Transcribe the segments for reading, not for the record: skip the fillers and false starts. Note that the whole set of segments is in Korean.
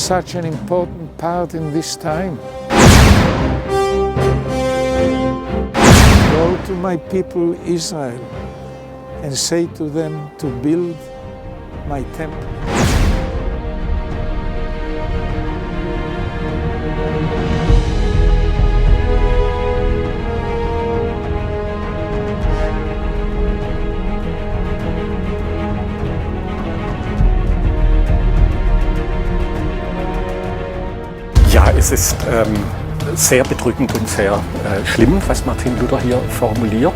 such an important part in this time. Go to my people Israel and say to them to build my temple. Ja, es ist sehr bedrückend und sehr schlimm, was Martin Luther hier formuliert.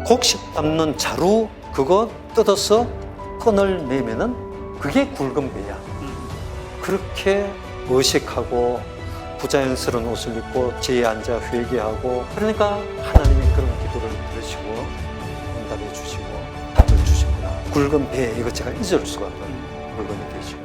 곡식 담는 자루 그거 뜯어서 끈을 내면은 그게 굵은 배야. 그렇게 어색하고 부자연스러운 옷을 입고 제에 앉아 회개하고, 그러니까 하나님이 그런 기도를 들으시고 응답해 주시고 답을 주시구나. 굵은 배, 이거 제가 잊을 수가 없는 물건이 되죠.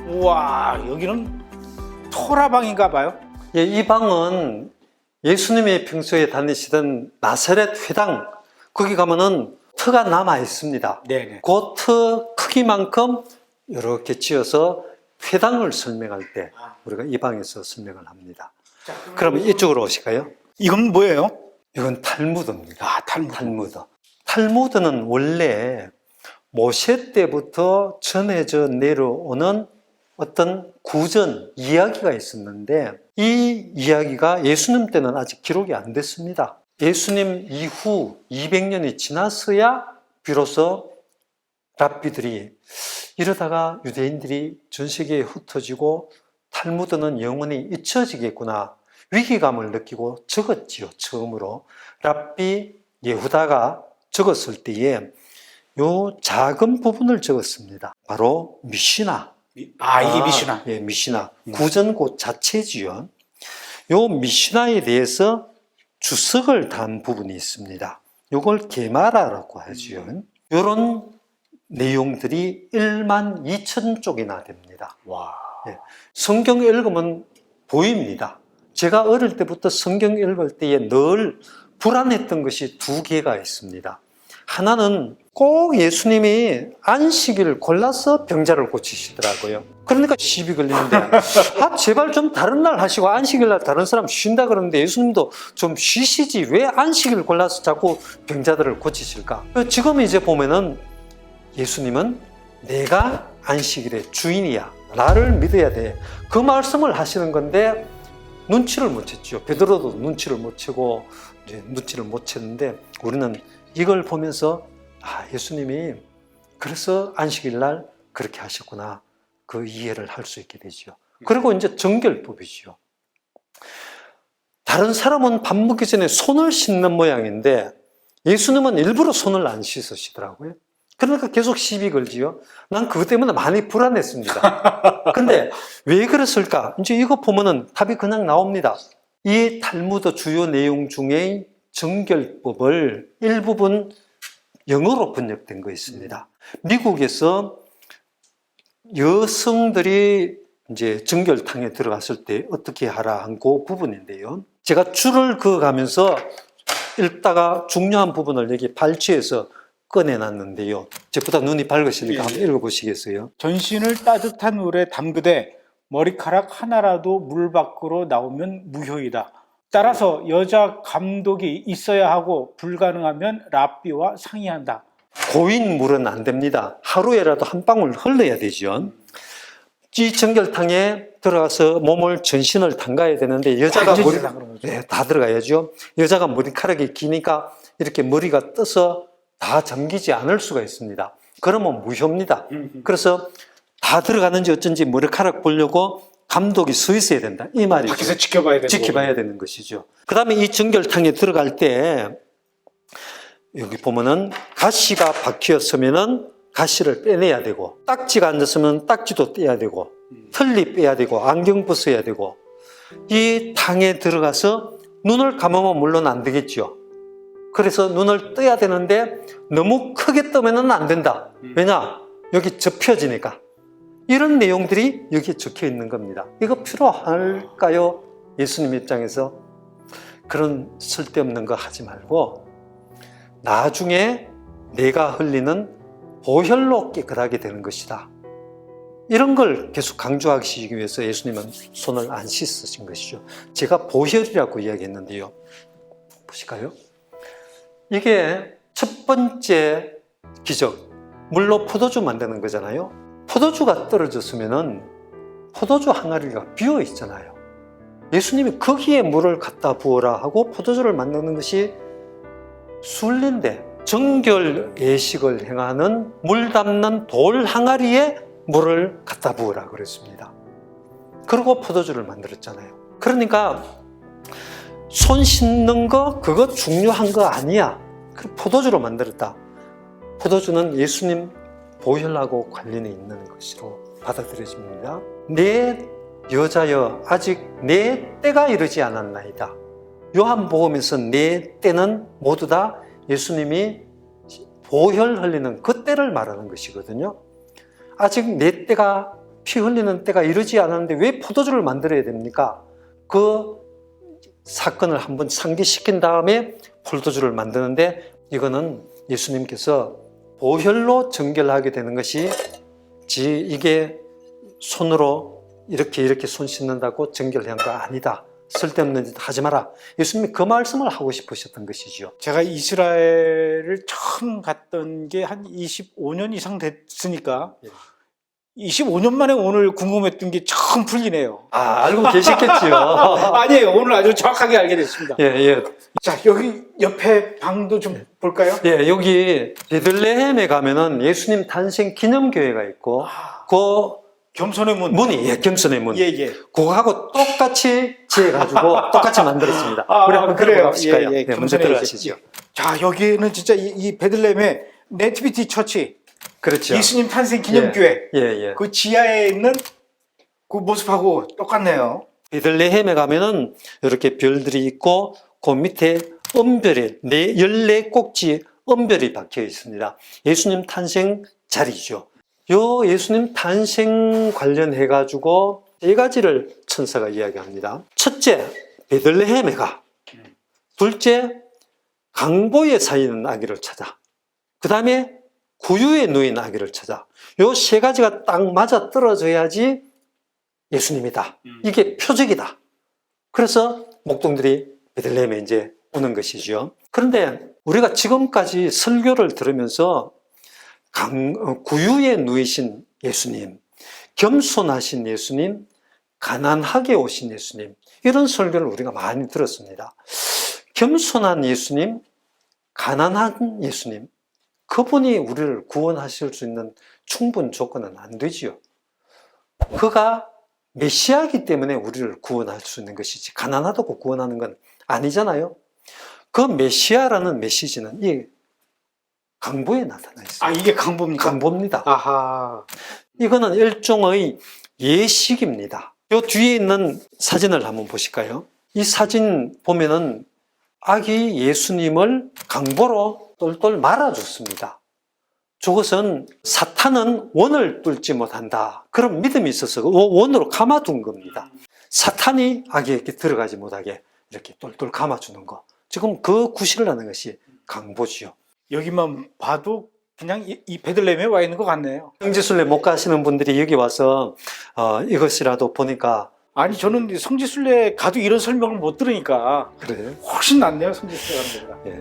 우와, 여기는 토라방인가 봐요. 예, 이 방은 예수님이 평소에 다니시던 나사렛 회당, 거기 가면은 터가 남아 있습니다. 네네. 그 터 크기만큼 이렇게 지어서 회당을 설명할 때 우리가 이 방에서 설명을 합니다. 그러면 이쪽으로 오실까요? 이건 뭐예요? 이건 탈무드입니다. 아, 탈무드. 탈무드. 탈무드는 원래 모세 때부터 전해져 내려오는 어떤 구전 이야기가 있었는데, 이 이야기가 예수님 때는 아직 기록이 안 됐습니다. 예수님 이후 200년이 지났어야 비로소 랍비들이 이러다가 유대인들이 전 세계에 흩어지고 탈무드는 영원히 잊혀지겠구나 위기감을 느끼고 적었지요. 처음으로 랍비 예후다가 적었을 때에 요 작은 부분을 적었습니다. 바로 미시나. 이게 미시나. 예, 미시나. 구전고 자체지요. 요 미시나에 대해서 주석을 단 부분이 있습니다. 요걸 게마라라고 하지요. 요런 내용들이 12,000쪽이나 됩니다. 와. 예, 성경 읽으면 보입니다. 제가 어릴 때부터 성경 읽을 때에 늘 불안했던 것이 두 개가 있습니다. 하나는 꼭 예수님이 안식일을 골라서 병자를 고치시더라고요. 그러니까 시비 걸리는데, 제발 좀 다른 날 하시고 안식일 날 다른 사람 쉰다 그러는데 예수님도 좀 쉬시지 왜 안식일을 골라서 자꾸 병자들을 고치실까? 지금 이제 보면은 예수님은 내가 안식일의 주인이야. 나를 믿어야 돼. 그 말씀을 하시는 건데 눈치를 못 챘죠. 베드로도 눈치를 못 채고 이제 눈치를 못 챘는데, 우리는 이걸 보면서 예수님이 그래서 안식일 날 그렇게 하셨구나, 그 이해를 할 수 있게 되죠. 그리고 이제 정결법이죠. 다른 사람은 밥 먹기 전에 손을 씻는 모양인데 예수님은 일부러 손을 안 씻으시더라고요. 그러니까 계속 시비 걸지요. 난 그것 때문에 많이 불안했습니다. 근데 왜 그랬을까? 이제 이거 보면은 답이 그냥 나옵니다. 이 탈무드 주요 내용 중에 정결법을 일부분 영어로 번역된 거 있습니다. 미국에서 여성들이 이제 정결탕에 들어갔을 때 어떻게 하라 한 그 부분인데요. 제가 줄을 그어가면서 읽다가 중요한 부분을 여기 발췌해서 꺼내놨는데요. 저보다 눈이 밝으시니까 예. 한번 읽어보시겠어요? 전신을 따뜻한 물에 담그되 머리카락 하나라도 물 밖으로 나오면 무효이다. 따라서 여자 감독이 있어야 하고 불가능하면 랍비와 상의한다. 고인 물은 안 됩니다. 하루에라도 한 방울 흘러야 되죠. 이 정결탕에 들어가서 몸을 전신을 담가야 되는데 여자가 완전히 머리, 다 그런 거죠. 네, 다 들어가야죠. 여자가 머리카락이 기니까 이렇게 머리가 떠서 다 잠기지 않을 수가 있습니다. 그러면 무효입니다. 그래서 다 들어가는지 어쩐지 머리카락 보려고 감독이 서 있어야 된다. 이 말이죠. 밖에서 지켜봐야 되는 지켜봐야 되는 것이죠. 그 다음에 이 정결탕에 들어갈 때 여기 보면은 가시가 박혔으면은 가시를 빼내야 되고, 딱지가 앉았으면 딱지도 떼야 되고, 털리 빼야 되고, 안경 벗어야 되고, 이 탕에 들어가서 눈을 감으면 물론 안 되겠죠. 그래서 눈을 떠야 되는데 너무 크게 뜨면 안 된다. 왜냐? 여기 접혀지니까. 이런 내용들이 여기에 적혀 있는 겁니다. 이거 필요할까요? 예수님 입장에서 그런 쓸데없는 거 하지 말고 나중에 내가 흘리는 보혈로 깨끗하게 되는 것이다. 이런 걸 계속 강조하시기 위해서 예수님은 손을 안 씻으신 것이죠. 제가 보혈이라고 이야기했는데요. 보실까요? 이게 첫 번째 기적, 물로 포도주 만드는 거잖아요. 포도주가 떨어졌으면은 포도주 항아리가 비어 있잖아요. 예수님이 거기에 물을 갖다 부어라 하고 포도주를 만드는 것이 순례인데 정결 예식을 행하는 물 담는 돌 항아리에 물을 갖다 부으라 그랬습니다. 그리고 포도주를 만들었잖아요. 그러니까 손 씻는 거 그거 중요한 거 아니야. 포도주로 만들었다. 포도주는 예수님 보혈하고 관련이 있는 것으로 받아들여집니다. 내 여자여 아직 내 때가 이르지 않았나이다. 요한복음에서 내 때는 모두 다 예수님이 보혈 흘리는 그 때를 말하는 것이거든요. 아직 내 때가 피 흘리는 때가 이르지 않았는데 왜 포도주를 만들어야 됩니까? 그 사건을 한번 상기시킨 다음에 포도주를 만드는데 이거는 예수님께서 보혈로 정결하게 되는 것이 이게 손으로 이렇게 손 씻는다고 정결한 거 아니다. 쓸데없는 짓 하지 마라. 예수님이 그 말씀을 하고 싶으셨던 것이죠. 제가 이스라엘을 처음 갔던 게 한 25년 이상 됐으니까 25년 만에 오늘 궁금했던 게 처음 풀리네요. 알고 계셨겠지요. 아니에요. 오늘 아주 정확하게 알게 됐습니다. 예. 자, 여기 옆에 방도 좀 볼까요? 예, 여기 베들레헴에 가면은 예수님 탄생 기념교회가 있고 그 겸손의 문. 문이 겸손의 문. 예. 그거하고 똑같이 지어가지고 똑같이 만들었습니다. 우리 한번 그래요. 들어보실까요? 예. 먼저 겸손의 들어가시죠. 자, 여기는 진짜 이 베들레헴의 네티비티 처치, 그렇죠. 예수님 탄생 기념교회, 예. 그 지하에 있는 그 모습하고 똑같네요. 베들레헴에 가면은 이렇게 별들이 있고 그 밑에 은별이 14꼭지 은별이 박혀 있습니다. 예수님 탄생 자리죠. 요 예수님 탄생 관련해 가지고 세 가지를 천사가 이야기합니다. 첫째, 베들레헴에 가. 둘째, 강보에 사이는 아기를 찾아. 그 다음에 구유에 누인 아기를 찾아. 요 세 가지가 딱 맞아 떨어져야지 예수님이다. 이게 표적이다. 그래서 목동들이 베들레헴에 이제 오는 것이죠. 그런데 우리가 지금까지 설교를 들으면서 구유에 누이신 예수님, 겸손하신 예수님, 가난하게 오신 예수님, 이런 설교를 우리가 많이 들었습니다. 겸손한 예수님, 가난한 예수님, 그분이 우리를 구원하실 수 있는 충분 조건은 안 되지요. 그가 메시아이기 때문에 우리를 구원할 수 있는 것이지 가난하다고 구원하는 건 아니잖아요. 그 메시아라는 메시지는 이 강보에 나타나 있어요. 이게 강보입니까? 강보입니다. 아하. 이거는 일종의 예식입니다. 이 뒤에 있는 사진을 한번 보실까요? 이 사진 보면은 아기 예수님을 강보로 똘똘 말아줬습니다. 저것은 사탄은 원을 뚫지 못한다. 그런 믿음이 있어서 원으로 감아둔 겁니다. 사탄이 아기에게 들어가지 못하게 이렇게 똘똘 감아주는 거. 지금 그 구실을 하는 것이 강보지요. 여기만 봐도 그냥 이 베들레헴에 와 있는 것 같네요. 성지순례 못 가시는 분들이 여기 와서 이것이라도 보니까 아니 저는 성지순례 가도 이런 설명을 못 들으니까 그래요. 훨씬 낫네요. 성지순례 가는 거보다. 예.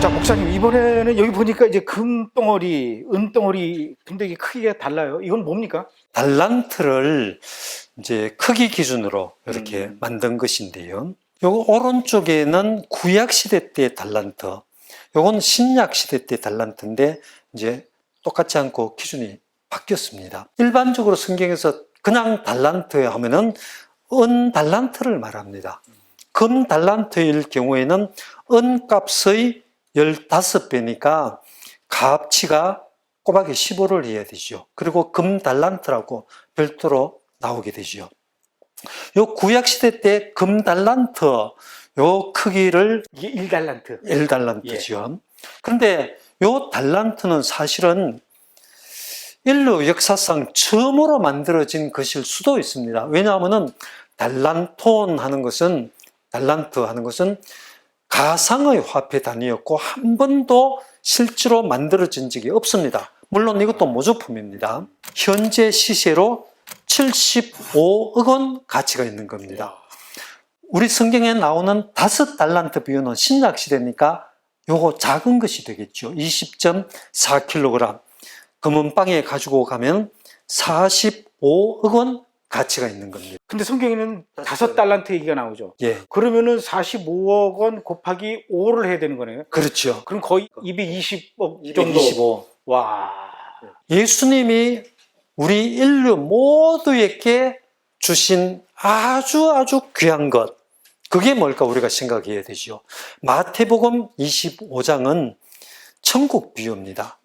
자, 목사님 이번에는 여기 보니까 이제 금덩어리, 은덩어리 굉장히 크기가 달라요. 이건 뭡니까? 달란트를 이제 크기 기준으로 이렇게 만든 것인데요. 요거 오른쪽에는 구약 시대 때의 달란트, 요건 신약 시대 때 달란트인데 이제 똑같지 않고 기준이 바뀌었습니다. 일반적으로 성경에서 그냥 달란트 하면은 은 달란트를 말합니다. 금 달란트일 경우에는 은 값의 15배니까 값치가 꼬박이 15를 해야 되죠. 그리고 금 달란트라고 별도로 나오게 되죠. 요 구약 시대 때 금 달란트 요 크기를 이게 1달란트. 1달란트죠. 그런데 요 달란트는 사실은 인류 역사상 처음으로 만들어진 것일 수도 있습니다. 왜냐하면은 달란트 하는 것은 가상의 화폐 단위였고 한 번도 실제로 만들어진 적이 없습니다. 물론 이것도 모조품입니다. 현재 시세로 75억 원 가치가 있는 겁니다. 우리 성경에 나오는 5달란트 비유는 신약 시대니까 요거 작은 것이 되겠죠. 20.4kg. 금은방에 가지고 가면 45억 원 가치가 있는 겁니다. 근데 성경에는 5달란트 얘기가 나오죠. 예, 그러면은 45억 원 곱하기 5를 해야 되는 거네요. 그렇죠. 그럼 거의 220억 정도. 225. 와. 예수님이 우리 인류 모두에게 주신 아주 귀한 것, 그게 뭘까 우리가 생각해야 되죠. 마태복음 25장은 천국 비유입니다.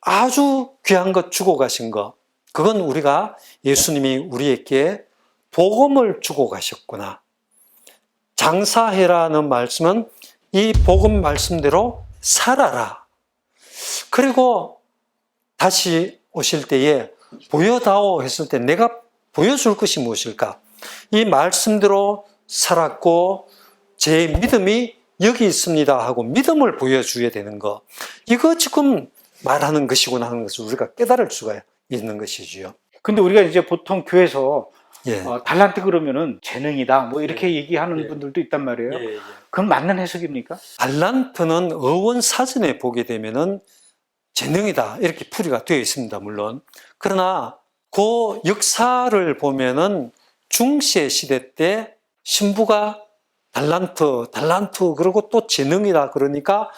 아주 귀한 것 주고 가신 것, 그건 우리가 예수님이 우리에게 복음을 주고 가셨구나. 장사해라는 말씀은 이 복음 말씀대로 살아라. 그리고 다시 오실 때에 보여다오 했을 때 내가 보여줄 것이 무엇일까? 이 말씀대로 살았고 제 믿음이 여기 있습니다 하고 믿음을 보여줘야 되는 거. 이거 지금 말하는 것이구나 하는 것을 우리가 깨달을 수가 있는 것이지요. 근데 우리가 이제 보통 교회에서 예. 달란트 그러면은 재능이다 뭐 이렇게 얘기하는 분들도 있단 말이에요. 그건 맞는 해석입니까? 달란트는 어원 사전에 보게 되면은 재능이다 이렇게 풀이가 되어 있습니다. 물론 그러나 그 역사를 보면은 중세 시대 때 신부가 달란트 그리고 또 재능이다 그러니까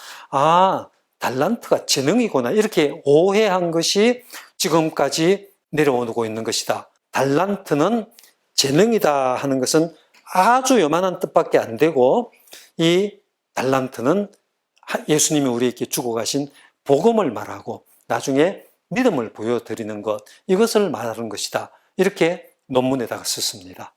달란트가 재능이구나 이렇게 오해한 것이 지금까지 내려오고 있는 것이다. 달란트는 재능이다 하는 것은 아주 요만한 뜻밖에 안 되고 이 달란트는 예수님이 우리에게 주고 가신 복음을 말하고 나중에 믿음을 보여드리는 것, 이것을 말하는 것이다. 이렇게 논문에다가 썼습니다.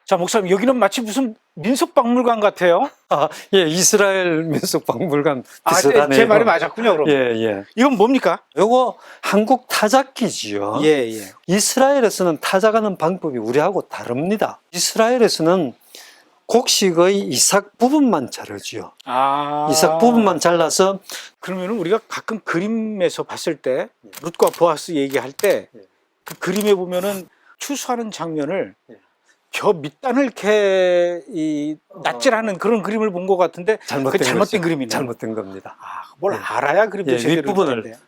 자, 목사님, 여기는 마치 무슨 민속박물관 같아요. 예, 이스라엘 민속박물관 비슷하네요. 제 말이 맞았군요, 그럼. 예. 이건 뭡니까? 요거 한국 타작기지요. 예. 이스라엘에서는 타작하는 방법이 우리하고 다릅니다. 이스라엘에서는 곡식의 이삭 부분만 자르지요. 이삭 부분만 잘라서. 그러면 우리가 가끔 그림에서 봤을 때 룻과 보아스 얘기할 때 그 그림에 보면은 추수하는 장면을 저 밑단을 이렇게 낯질하는 그런 그림을 본 것 같은데 잘못된, 그 잘못된 그림이네요. 잘못된 겁니다. 뭘 알아야 그림도 예, 제대로 윗부분을 되는데.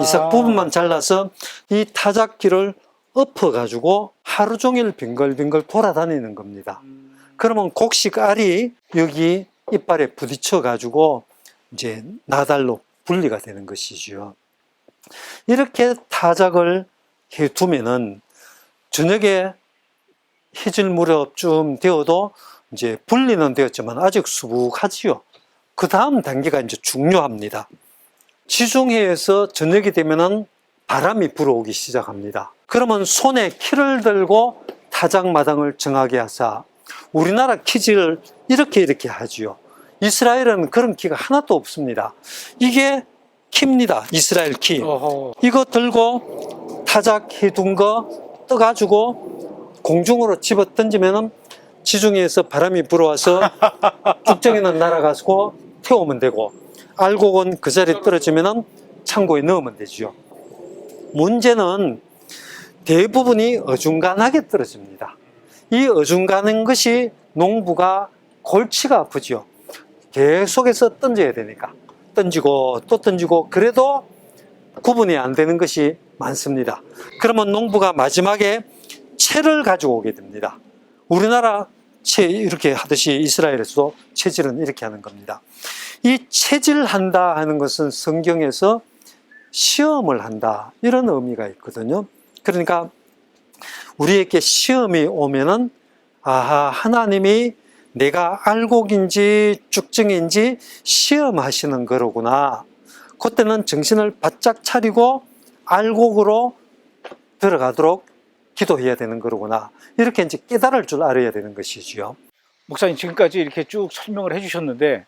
이삭 부분만 잘라서 이 타작기를 엎어가지고 하루 종일 빙글빙글 돌아다니는 겁니다. 그러면 곡식 알이 여기 이빨에 부딪혀가지고 이제 나달로 분리가 되는 것이죠. 이렇게 타작을 해두면은 저녁에 해질 무렵쯤 되어도 이제 분리는 되었지만 아직 수북하지요. 그 다음 단계가 이제 중요합니다. 지중해에서 저녁이 되면은 바람이 불어오기 시작합니다. 그러면 손에 키를 들고 타작마당을 정하게 하사 우리나라 키질 이렇게 하지요. 이스라엘은 그런 키가 하나도 없습니다. 이게 키입니다. 이스라엘 키. 어허. 이거 들고 타작해둔 거 떠가지고 공중으로 집어 던지면은 지중해에서 바람이 불어와서 쭉정이는 날아가고 태우면 되고 알곡은 그 자리에 떨어지면은 창고에 넣으면 되죠. 문제는 대부분이 어중간하게 떨어집니다. 이 어중간한 것이 농부가 골치가 아프죠. 계속해서 던져야 되니까 던지고 또 던지고 그래도 구분이 안 되는 것이 많습니다. 그러면 농부가 마지막에 채를 가지고 오게 됩니다. 우리나라 채 이렇게 하듯이 이스라엘에서도 채질은 이렇게 하는 겁니다. 이 채질한다 하는 것은 성경에서 시험을 한다 이런 의미가 있거든요. 그러니까 우리에게 시험이 오면은 아하, 하나님이 내가 알곡인지 쭉정인지 시험하시는 거로구나. 그때는 정신을 바짝 차리고 알곡으로 들어가도록 기도해야 되는 거로구나. 이렇게 이제 깨달을 줄 알아야 되는 것이지요. 목사님 지금까지 이렇게 쭉 설명을 해주셨는데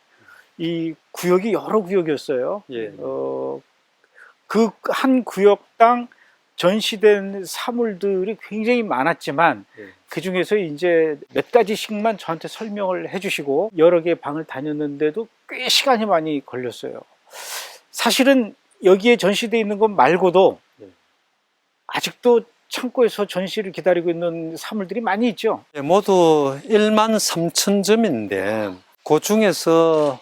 이 구역이 여러 구역이었어요. 예. 그 한 구역당 전시된 사물들이 굉장히 많았지만 예. 그 중에서 이제 몇 가지씩만 저한테 설명을 해주시고 여러 개의 방을 다녔는데도 꽤 시간이 많이 걸렸어요. 사실은 여기에 전시되어 있는 것 말고도 예. 아직도 창고에서 전시를 기다리고 있는 사물들이 많이 있죠. 예, 모두 13,000점인데 그 중에서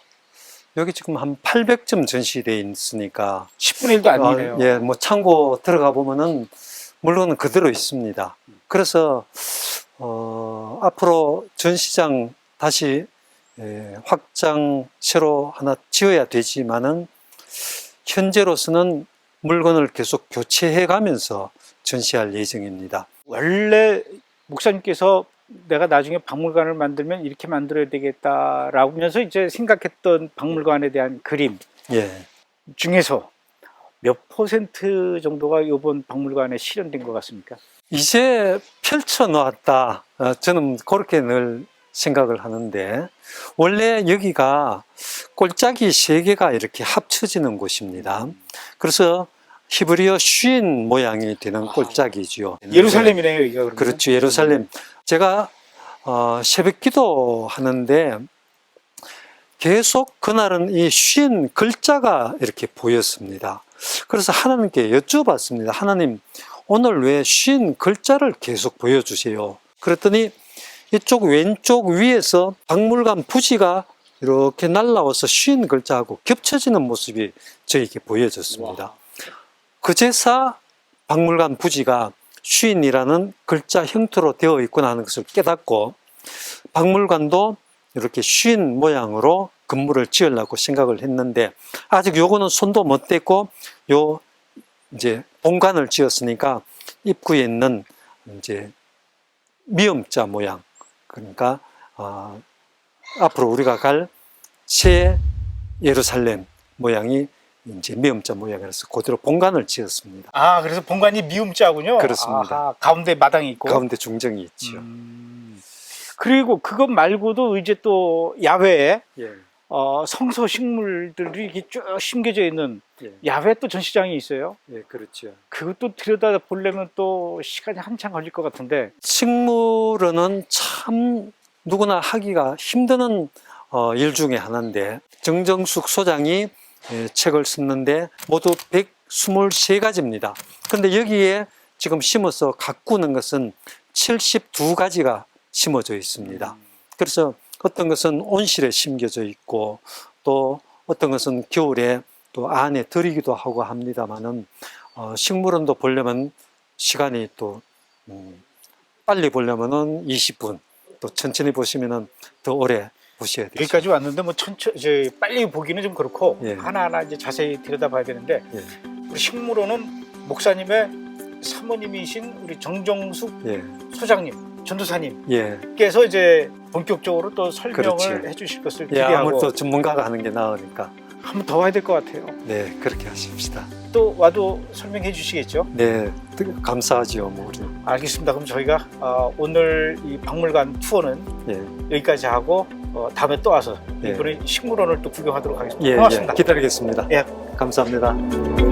여기 지금 한 800점 전시되어 있으니까 10분의 1도 아니네요. 예, 뭐 창고 들어가 보면은 물론은 그대로 있습니다. 그래서 앞으로 전시장 다시 확장 새로 하나 지어야 되지만은 현재로서는 물건을 계속 교체해 가면서 전시할 예정입니다. 원래 목사님께서 내가 나중에 박물관을 만들면 이렇게 만들어야 되겠다라고 하면서 이제 생각했던 박물관에 대한 그림 예. 중에서 몇 % 정도가 이번 박물관에 실현된 것 같습니까? 이제 펼쳐 놓았다. 저는 그렇게 늘 생각을 하는데 원래 여기가 골짜기 3개가 이렇게 합쳐지는 곳입니다. 그래서 히브리어 쉰 모양이 되는 골짜기죠. 예루살렘이네요, 여기가. 그러면. 그렇죠. 예루살렘. 제가 새벽 기도 하는데 계속 그날은 이 쉰 글자가 이렇게 보였습니다. 그래서 하나님께 여쭤봤습니다. 하나님, 오늘 왜 쉰 글자를 계속 보여주세요. 그랬더니 이쪽 왼쪽 위에서 박물관 부지가 이렇게 날라와서 쉰 글자하고 겹쳐지는 모습이 저에게 보여졌습니다. 와. 그제서 박물관 부지가 쉰이라는 글자 형태로 되어 있구나 하는 것을 깨닫고 박물관도 이렇게 쉰 모양으로 건물을 지으려고 생각을 했는데 아직 요거는 손도 못 댔고 요 이제 본관을 지었으니까 입구에 있는 이제 미음자 모양, 그러니까 앞으로 우리가 갈 새 예루살렘 모양이 이제 미음자 모양이라서 그대로 본관을 지었습니다. 아, 그래서 본관이 미음자군요. 그렇습니다. 아하, 가운데 마당이 있고. 가운데 중정이 있지요. 그리고 그것 말고도 이제 또 야외에 예. 성서 식물들이 이렇게 쭉 심겨져 있는 예. 야외 또 전시장이 있어요. 예, 그렇죠. 그것도 들여다 보려면 또 시간이 한참 걸릴 것 같은데. 식물은 참 누구나 하기가 힘드는 일 중에 하나인데 정정숙 소장이 책을 썼는데 모두 123가지입니다. 그런데 여기에 지금 심어서 가꾸는 것은 72가지가 심어져 있습니다. 그래서 어떤 것은 온실에 심겨져 있고 또 어떤 것은 겨울에 또 안에 들이기도 하고 합니다만은 식물원도 보려면 시간이 또 빨리 보려면은 20분, 또 천천히 보시면은 더 오래 보셔야 되죠. 여기까지 왔는데 뭐 이제 빨리 보기는 좀 그렇고 예. 하나하나 이제 자세히 들여다봐야 되는데 예. 우리 식물원은 목사님의 사모님이신 우리 정정숙 예. 소장님, 전도사님께서 예. 이제 본격적으로 또 설명을 그렇지. 해주실 것을 예, 기대하고 아무래도 전문가가 하는 게 나으니까. 한 번 더 와야 될 것 같아요. 네, 그렇게 하십시다. 또 와도 설명해 주시겠죠? 네, 감사하지요, 뭐 우리는. 알겠습니다. 그럼 저희가 오늘 이 박물관 투어는 예. 여기까지 하고 다음에 또 와서 예. 이번에 식물원을 또 구경하도록 하겠습니다. 예, 고맙습니다. 예, 기다리겠습니다. 예. 감사합니다.